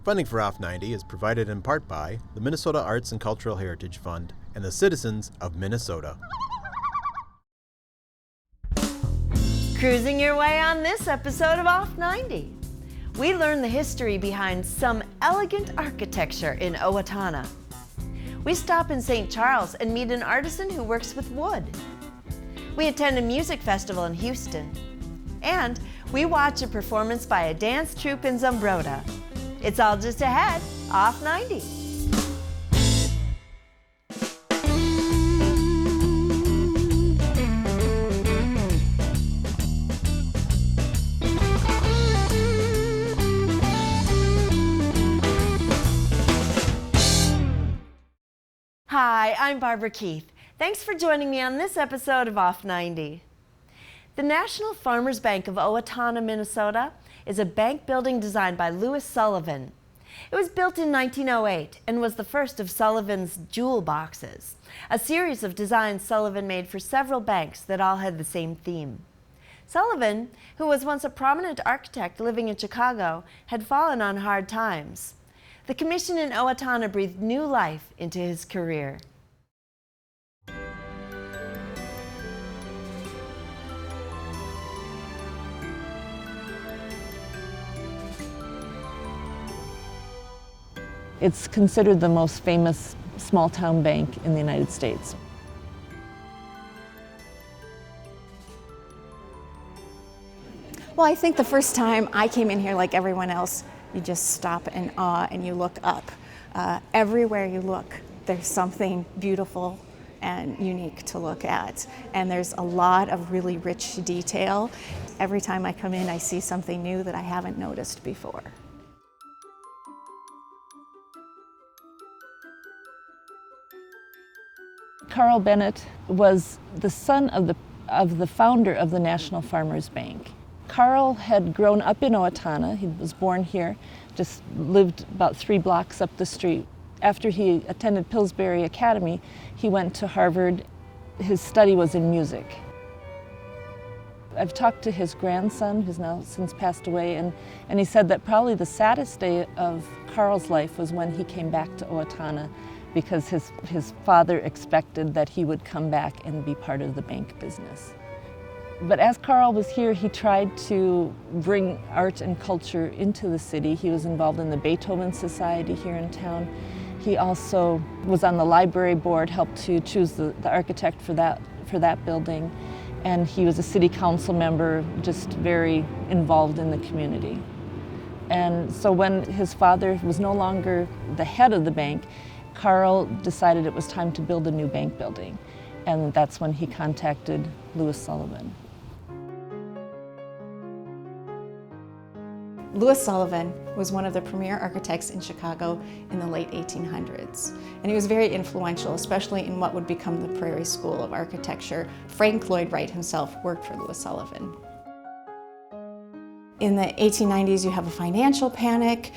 Funding for Off 90 is provided in part by the Minnesota Arts and Cultural Heritage Fund and the citizens of Minnesota. Cruising your way on this episode of Off 90. We learn the history behind some elegant architecture in Owatonna. We stop in St. Charles and meet an artisan who works with wood. We attend a music festival in Houston. And we watch a performance by a dance troupe in Zumbrota. It's all just ahead, Off 90. Hi, I'm Barbara Keith. Thanks for joining me on this episode of Off 90. The National Farmers Bank of Owatonna, Minnesota is a bank building designed by Louis Sullivan. It was built in 1908 and was the first of Sullivan's jewel boxes, a series of designs Sullivan made for several banks that all had the same theme. Sullivan, who was once a prominent architect living in Chicago, had fallen on hard times. The commission in Owatonna breathed new life into his career. It's considered the most famous small-town bank in the United States. Well, I think the first time I came in here, like everyone else, you just stop in awe and you look up. Everywhere you look, there's something beautiful and unique to look at. And there's a lot of really rich detail. Every time I come in, I see something new that I haven't noticed before. Carl Bennett was the son of the founder of the National Farmers Bank. Carl had grown up in Owatonna. He was born here, just lived about 3 blocks up the street. After he attended Pillsbury Academy, he went to Harvard. His study was in music. I've talked to his grandson, who's now since passed away, and he said that probably the saddest day of Carl's life was when he came back to Owatonna, because his father expected that he would come back and be part of the bank business. But as Carl was here, he tried to bring art and culture into the city. He was involved in the Beethoven Society here in town. He also was on the library board, helped to choose the architect for that building, and he was a city council member, just very involved in the community. And so when his father was no longer the head of the bank, Carl decided it was time to build a new bank building, and that's when he contacted Louis Sullivan. Louis Sullivan was one of the premier architects in Chicago in the late 1800s. And he was very influential, especially in what would become the Prairie School of Architecture. Frank Lloyd Wright himself worked for Louis Sullivan. In the 1890s, you have a financial panic,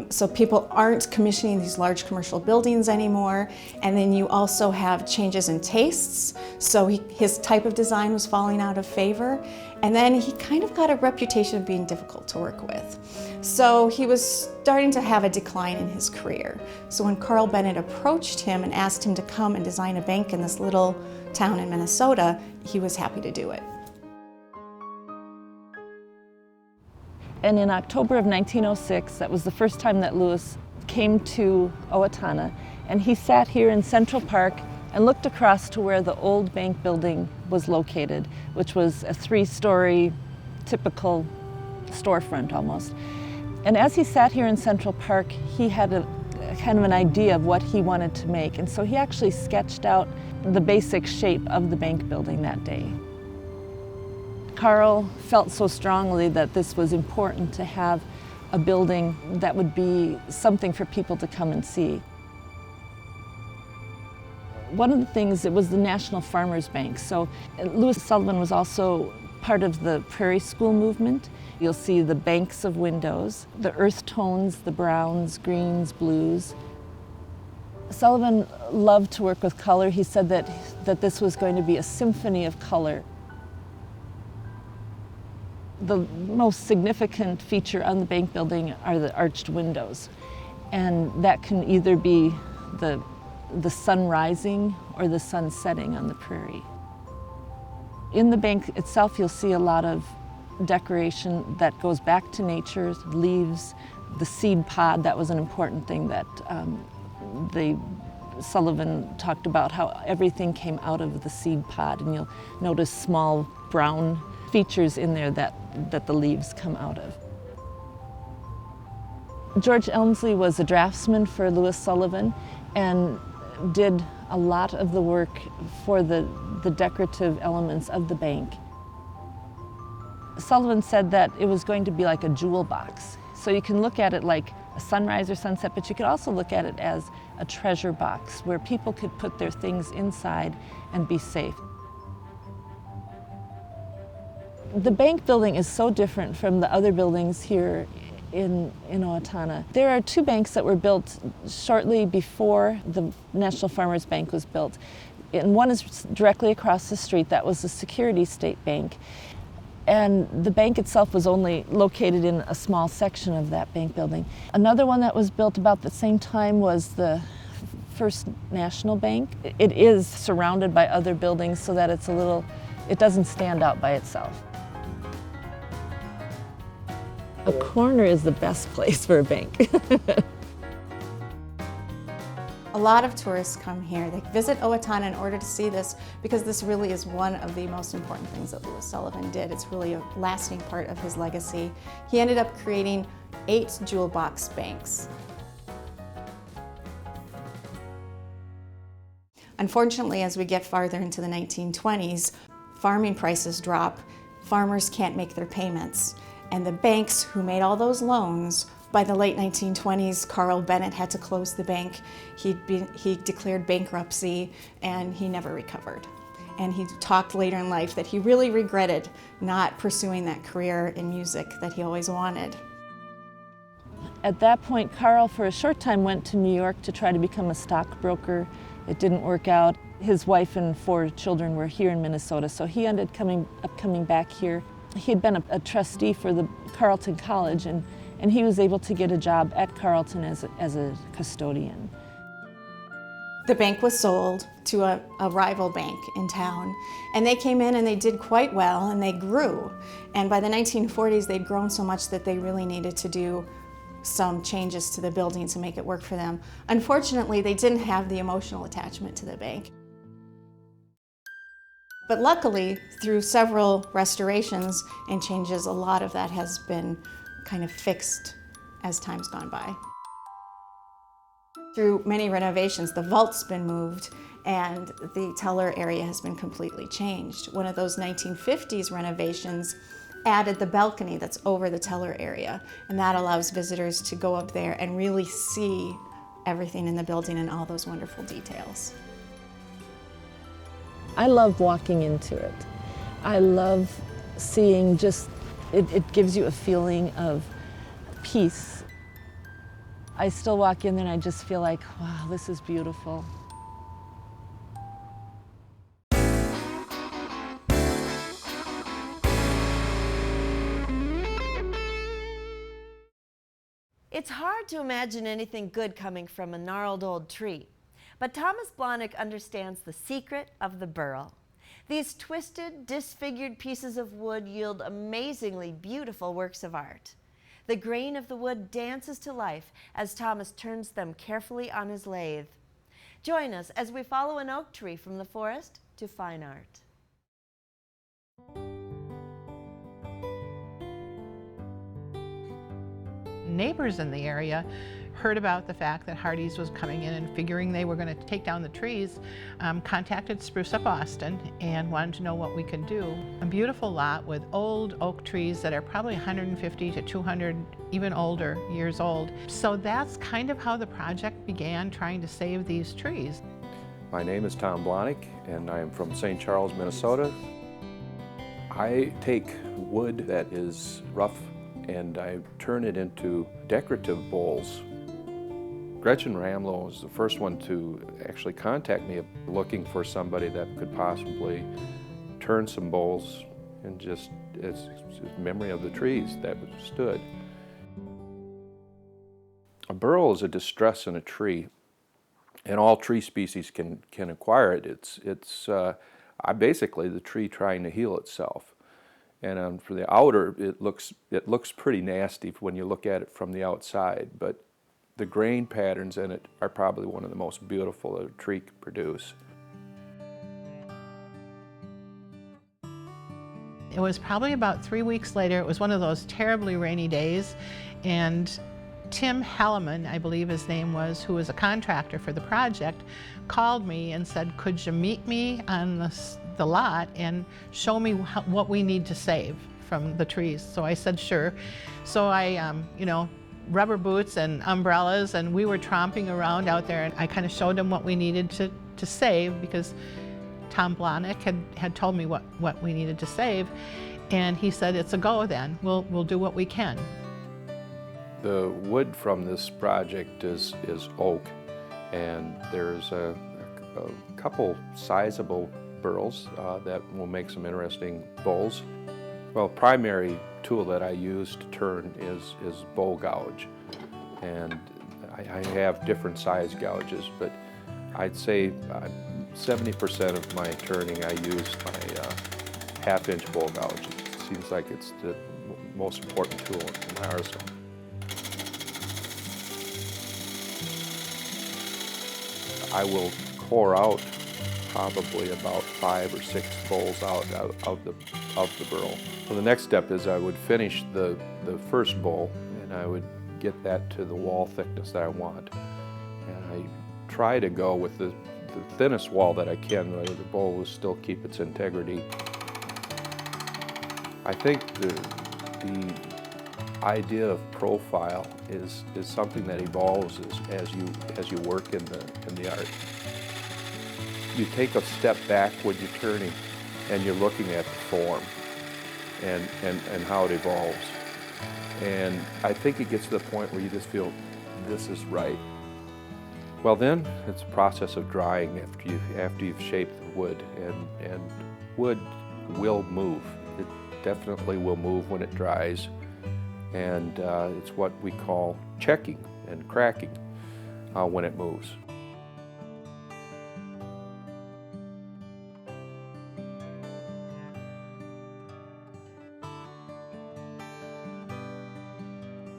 so people aren't commissioning these large commercial buildings anymore. And then you also have changes in tastes, so his type of design was falling out of favor. And then he kind of got a reputation of being difficult to work with. So he was starting to have a decline in his career. So when Carl Bennett approached him and asked him to come and design a bank in this little town in Minnesota, he was happy to do it. And in October of 1906, that was the first time that Louis came to Owatonna, and he sat here in Central Park and looked across to where the old bank building was located, which was a 3-story, typical storefront almost. And as he sat here in Central Park, he had a kind of an idea of what he wanted to make, and so he actually sketched out the basic shape of the bank building that day. Carl felt so strongly that this was important to have a building that would be something for people to come and see. One of the things, it was the National Farmers Bank, so Louis Sullivan was also part of the Prairie School movement. You'll see the banks of windows, the earth tones, the browns, greens, blues. Sullivan loved to work with color. He said that this was going to be a symphony of color. The most significant feature on the bank building are the arched windows. And that can either be the sun rising or the sun setting on the prairie. In the bank itself, you'll see a lot of decoration that goes back to nature, leaves, the seed pod. That was an important thing that Sullivan talked about, how everything came out of the seed pod, and you'll notice small brown features in there that the leaves come out of. George Elmsley was a draftsman for Louis Sullivan and did a lot of the work for the decorative elements of the bank. Sullivan said that it was going to be like a jewel box. So you can look at it like a sunrise or sunset, but you could also look at it as a treasure box where people could put their things inside and be safe. The bank building is so different from the other buildings here in Owatonna. There are two banks that were built shortly before the National Farmers Bank was built. And one is directly across the street. That was the Security State Bank. And the bank itself was only located in a small section of that bank building. Another one that was built about the same time was the First National Bank. It is surrounded by other buildings so that it doesn't stand out by itself. A corner is the best place for a bank. A lot of tourists come here. They visit Owatonna in order to see this because this really is one of the most important things that Louis Sullivan did. It's really a lasting part of his legacy. He ended up creating 8 jewel box banks. Unfortunately, as we get farther into the 1920s, farming prices drop, farmers can't make their payments, and the banks who made all those loans, by the late 1920s, Carl Bennett had to close the bank. He declared bankruptcy and he never recovered. And he talked later in life that he really regretted not pursuing that career in music that he always wanted. At that point, Carl, for a short time, went to New York to try to become a stockbroker. It didn't work out. His wife and 4 children were here in Minnesota, so he ended up coming back here. He had been a trustee for the Carleton College, and he was able to get a job at Carleton as a custodian. The bank was sold to a rival bank in town, and they came in and they did quite well and they grew. And by the 1940s, they'd grown so much that they really needed to do some changes to the building to make it work for them. Unfortunately, they didn't have the emotional attachment to the bank. But luckily, through several restorations and changes, a lot of that has been kind of fixed as time's gone by. Through many renovations, the vault's been moved and the teller area has been completely changed. One of those 1950s renovations added the balcony that's over the teller area, and that allows visitors to go up there and really see everything in the building and all those wonderful details. I love walking into it. I love seeing it gives you a feeling of peace. I still walk in there and I just feel like, wow, this is beautiful. It's hard to imagine anything good coming from a gnarled old tree, but Thomas Blahnik understands the secret of the burl. These twisted, disfigured pieces of wood yield amazingly beautiful works of art. The grain of the wood dances to life as Thomas turns them carefully on his lathe. Join us as we follow an oak tree from the forest to fine art. Neighbors in the area heard about the fact that Hardee's was coming in and figuring they were going to take down the trees, contacted Spruce Up Austin and wanted to know what we could do. A beautiful lot with old oak trees that are probably 150 to 200, even older, years old. So that's kind of how the project began, trying to save these trees. My name is Tom Blahnik and I am from St. Charles, Minnesota. I take wood that is rough and I turn it into decorative bowls. Gretchen Ramlow was the first one to actually contact me looking for somebody that could possibly turn some bowls and just it's memory of the trees that stood. A burl is a distress in a tree, and all tree species can acquire it. It's basically the tree trying to heal itself. And for the outer, it looks pretty nasty when you look at it from the outside, but the grain patterns in it are probably one of the most beautiful that a tree can produce. It was probably about 3 weeks later. It was one of those terribly rainy days, and Tim Helleman, I believe his name was, who was a contractor for the project, called me and said, could you meet me on the lot and show me what we need to save from the trees? So I said, sure. So I, rubber boots and umbrellas, and we were tromping around out there, and I kind of showed him what we needed to save, because Tom Blahnik had told me what we needed to save, and he said, it's a go then. We'll do what we can. The wood from this project is oak, and there's a couple sizable burls that will make some interesting bowls. Well, primary tool that I use to turn is bowl gouge, and I have different size gouges, but I'd say 70% of my turning I use my half-inch bowl gouge. It seems like it's the most important tool in my arsenal. I will core out probably about 5 or 6 bowls out of the burl. So the next step is I would finish the first bowl, and I would get that to the wall thickness that I want. And I try to go with the thinnest wall that I can, so the bowl will still keep its integrity. I think the idea of profile is something that evolves as you work in the art. You take a step back when you're turning, and you're looking at the form and how it evolves. And I think it gets to the point where you just feel this is right. Well, then it's a process of drying after you've shaped the wood, and wood will move. It definitely will move when it dries, and it's what we call checking and cracking when it moves.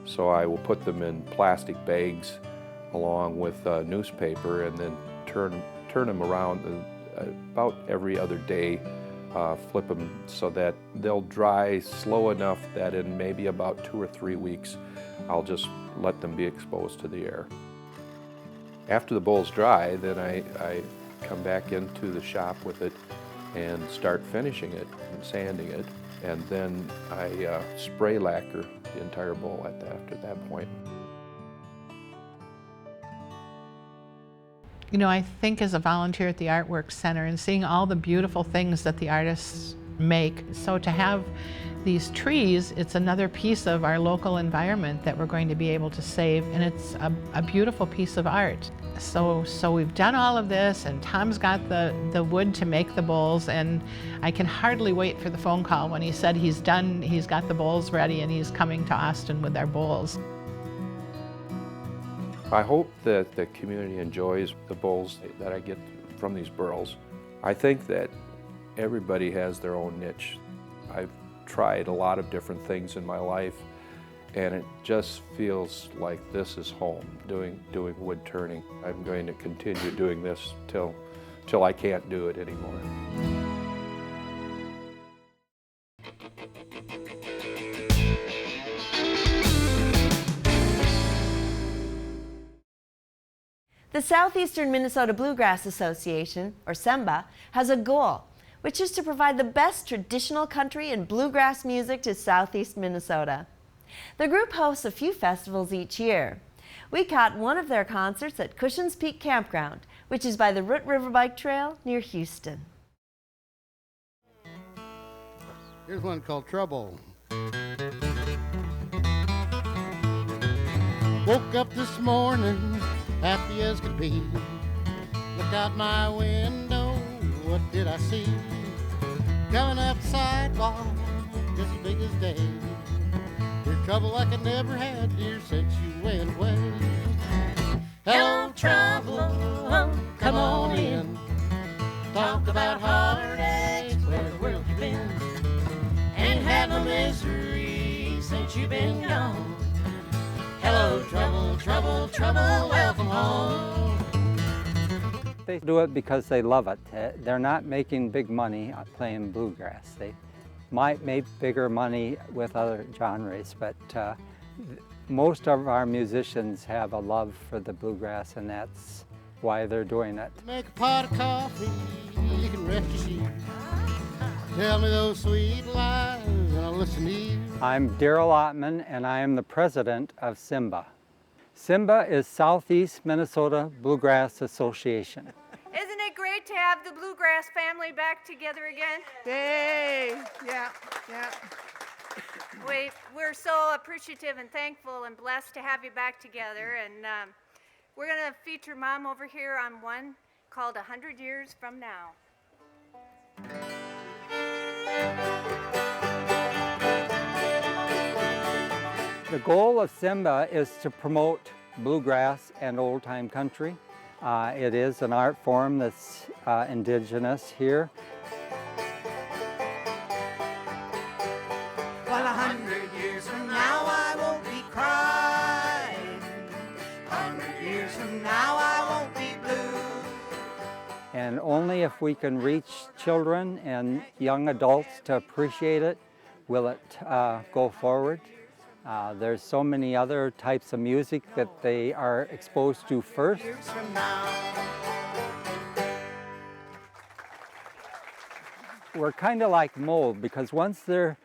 So I will put them in plastic bags along with newspaper, and then turn them around about every other day, flip them so that they'll dry slow enough that in maybe about 2 or 3 weeks, I'll just let them be exposed to the air. After the bowl's dry, then I come back into the shop with it and start finishing it and sanding it, and then I spray lacquer the entire bowl after that point. You know, I think as a volunteer at the Artwork Center and seeing all the beautiful things that the artists make, so to have these trees, it's another piece of our local environment that we're going to be able to save, and it's a beautiful piece of art. So we've done all of this, and Tom's got the wood to make the bowls, and I can hardly wait for the phone call when he said he's done, he's got the bowls ready, and he's coming to Austin with our bowls. I hope that the community enjoys the bowls that I get from these burls. I think that everybody has their own niche. I've tried a lot of different things in my life, and it just feels like this is home, doing wood turning. I'm going to continue doing this till I can't do it anymore. The Southeastern Minnesota Bluegrass Association, or Simba, has a goal, which is to provide the best traditional country and bluegrass music to Southeast Minnesota. The group hosts a few festivals each year. We caught one of their concerts at Cushion's Peak Campground, which is by the Root River Bike Trail near Houston. Here's one called Trouble. Woke up this morning, happy as could be. Looked out my window, what did I see? Coming up the sidewalk, just as big as day. Your trouble like I never had, dear, since you went away. Hello, trouble, come on in. Talk about heartaches, where the world you been? Ain't had no misery since you've been gone. Hello, trouble, trouble, trouble, welcome home. They do it because they love it. They're not making big money playing bluegrass. They might make bigger money with other genres, but most of our musicians have a love for the bluegrass, and that's why they're doing it. Make a pot of coffee, you can rest your sheep. Tell me those sweet lies, and I'll listen to you. I'm Darrell Ottman, and I am the president of Simba. Simba is Southeast Minnesota Bluegrass Association. Isn't it great to have the Bluegrass family back together again? Yay! Yeah. We're so appreciative and thankful and blessed to have you back together. And we're going to feature Mom over here on one called 100 Years From Now. The goal of Simba is to promote bluegrass and old-time country. It is an art form that's indigenous here. Well, 100 years from now I won't be crying. 100 years from now I won't be blue. And only if we can reach children and young adults to appreciate it will it go forward. There's so many other types of music that they are exposed to first. We're kind of like mold, because once they're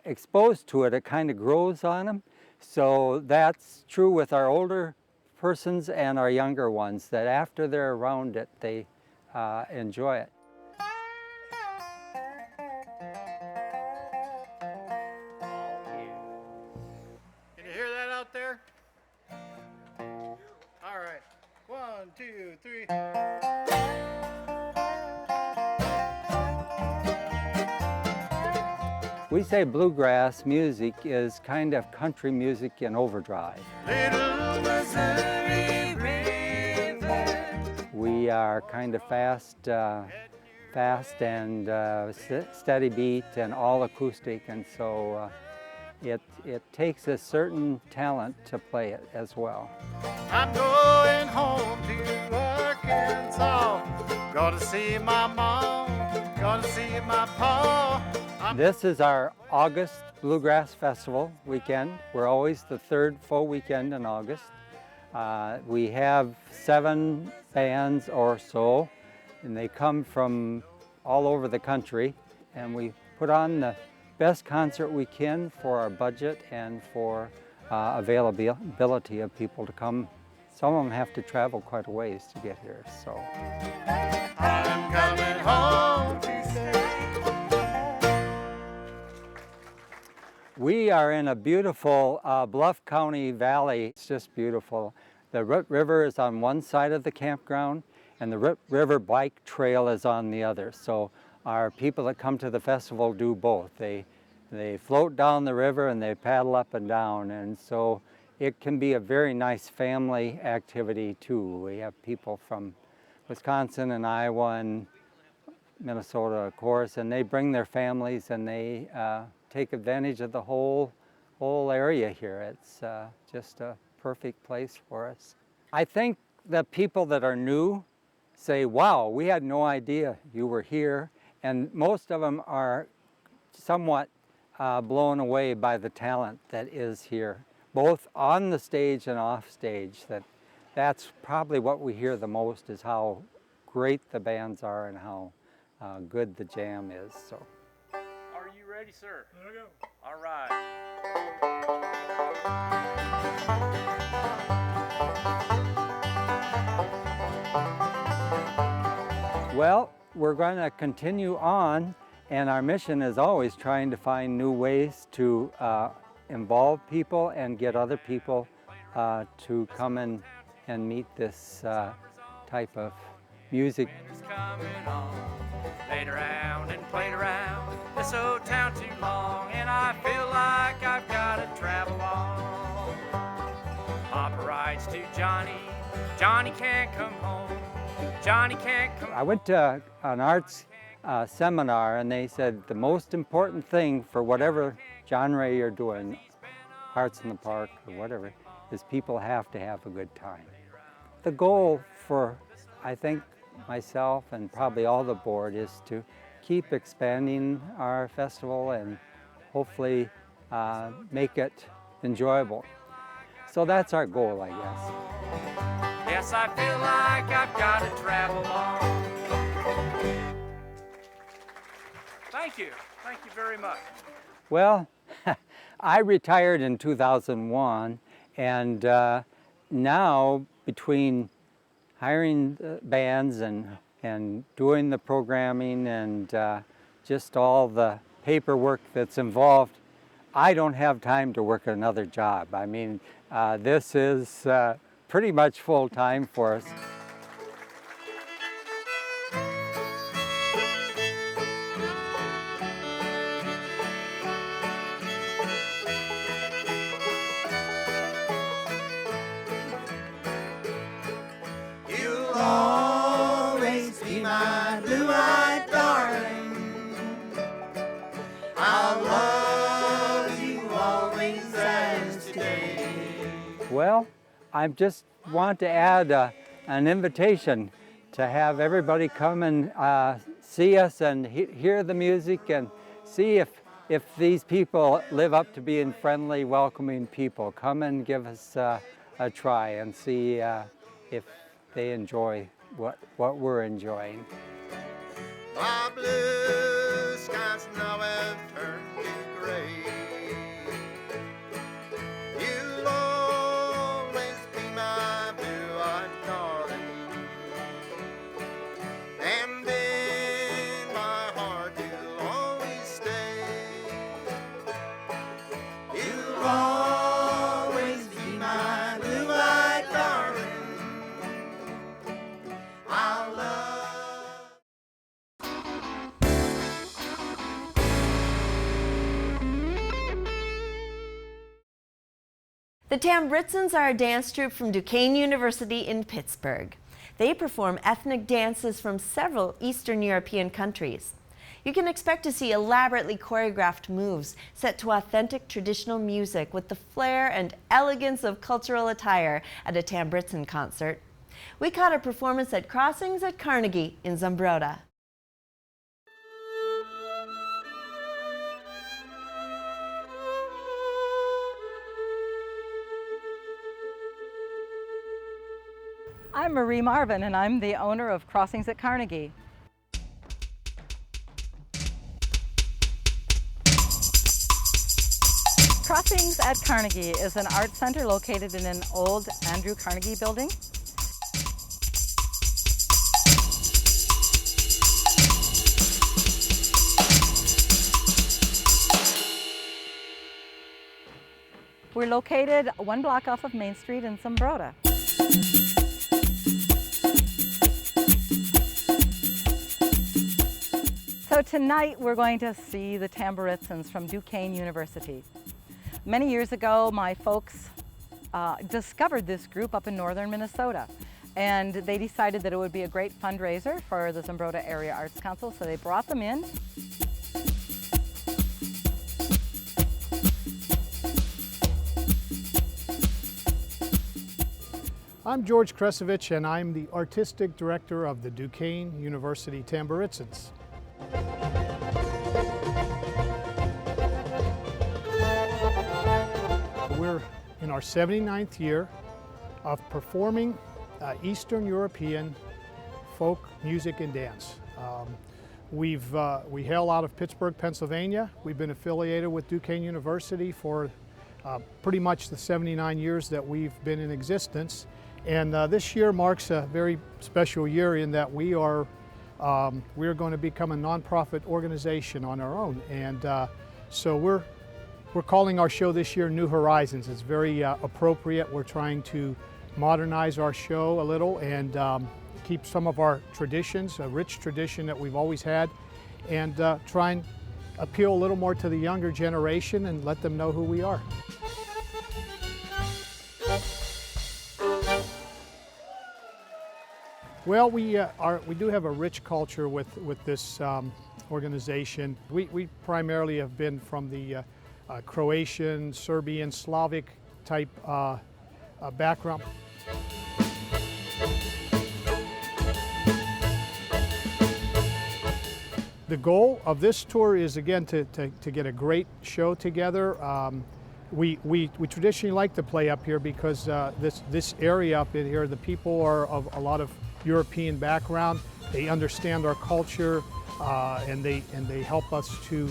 exposed to it, it kind of grows on them. So that's true with our older persons and our younger ones, that after they're around it, they enjoy it. There? All right. 1, 2, 3. We say bluegrass music is kind of country music in overdrive. Little Missouri River. We are kind of fast and steady beat and all acoustic, and so it takes a certain talent to play it as well. I'm going home to Arkansas. Gonna see my mom, gonna see my pa. This is our August Bluegrass Festival weekend. We're always the third full weekend in August. We have 7 bands or so, and they come from all over the country, and we put on the best concert we can for our budget and for availability of people to come. Some of them have to travel quite a ways to get here, so. I'm coming home to stay. We are in a beautiful Bluff County valley. It's just beautiful. The river is on one side of the campground, and the river bike trail is on the other. So our people that come to the festival do both. They float down the river and they paddle up and down, and so it can be a very nice family activity too. We have people from Wisconsin and Iowa and Minnesota, of course, and they bring their families and they take advantage of the whole area here. It's just a perfect place for us. I think the people that are new say, wow, we had no idea you were here, and most of them are somewhat blown away by the talent that is here, both on the stage and off stage. That's probably what we hear the most, is how great the bands are and how good the jam is. So. Are you ready, sir? There we go. All right. Well, we're going to continue on, and our mission is always trying to find new ways to involve people and get other people to come and meet this type of music. Played around and played around. this old town too long, and I feel like I've got to travel on. Papa writes to Johnny, Johnny can't come home, Johnny can't come home. I went to an arts seminar, and they said the most important thing for whatever genre you're doing, arts in the park or whatever, is people have to have a good time. The goal for, I think, myself and probably all the board is to keep expanding our festival and hopefully make it enjoyable. So that's our goal, I guess. Yes, I feel like I've got to travel on. Thank you very much. Well, I retired in 2001, and now between hiring bands and doing the programming and just all the paperwork that's involved, I don't have time to work another job. I mean, this is pretty much full-time for us. You'll always be my blue-eyed darling. I'll love you always as today. Well, I just want to add an invitation to have everybody come and see us and hear the music and see if these people live up to being friendly, welcoming people. Come and give us a try and see if they enjoy what we're enjoying. My blue skies now have turned to gray. You'll always be my blue-eyed darling, and in my heart you'll always stay. You'll always be my blue-eyed darling. I'll love. The Tamburitzans are a dance troupe from Duquesne University in Pittsburgh. They perform ethnic dances from several Eastern European countries. You can expect to see elaborately choreographed moves set to authentic traditional music with the flair and elegance of cultural attire at a Tamburitzan concert. We caught a performance at Crossings at Carnegie in Zumbrota. I'm Marie Marvin, and I'm the owner of Crossings at Carnegie. Crossings at Carnegie is an art center located in an old Andrew Carnegie building. We're located one block off of Main Street in Zumbrota. So tonight we're going to see the Tamburitzans from Duquesne University. Many years ago, my folks discovered this group up in northern Minnesota, and they decided that it would be a great fundraiser for the Zumbrota Area Arts Council, so they brought them in. I'm George Kresovich, and I'm the artistic director of the Duquesne University Tamburitzans. We're in our 79th year of performing Eastern European folk music and dance. We hail out of Pittsburgh, Pennsylvania. We've been affiliated with Duquesne University for pretty much the 79 years that we've been in existence. And this year marks a very special year in that we are going to become a nonprofit organization on our own. And so we're calling our show this year New Horizons. It's very appropriate. We're trying to modernize our show a little and keep some of our traditions, a rich tradition that we've always had, and try and appeal a little more to the younger generation and let them know who we are. Well, we do have a rich culture with this organization. We primarily have been from the Croatian, Serbian, Slavic type background. The goal of this tour is, again, to get a great show together. We traditionally like to play up here because this area up in here, the people are of a lot of European background. They understand our culture, and they help us to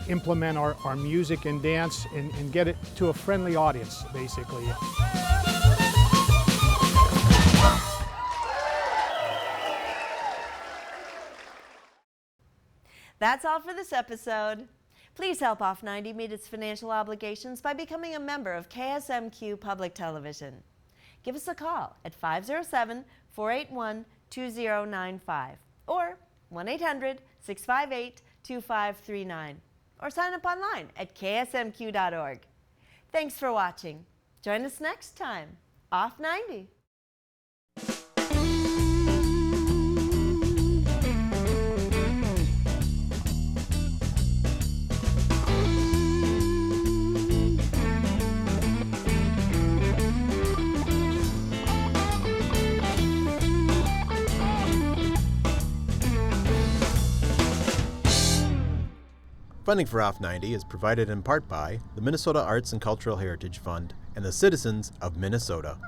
implement our music and dance and get it to a friendly audience, basically. That's all for this episode. Please help Off 90 meet its financial obligations by becoming a member of KSMQ Public Television. Give us a call at 507-481-2095 or 1-800-658-2539 or sign up online at ksmq.org. Thanks for watching. Join us next time. Off 90. Funding for Off 90 is provided in part by the Minnesota Arts and Cultural Heritage Fund and the citizens of Minnesota.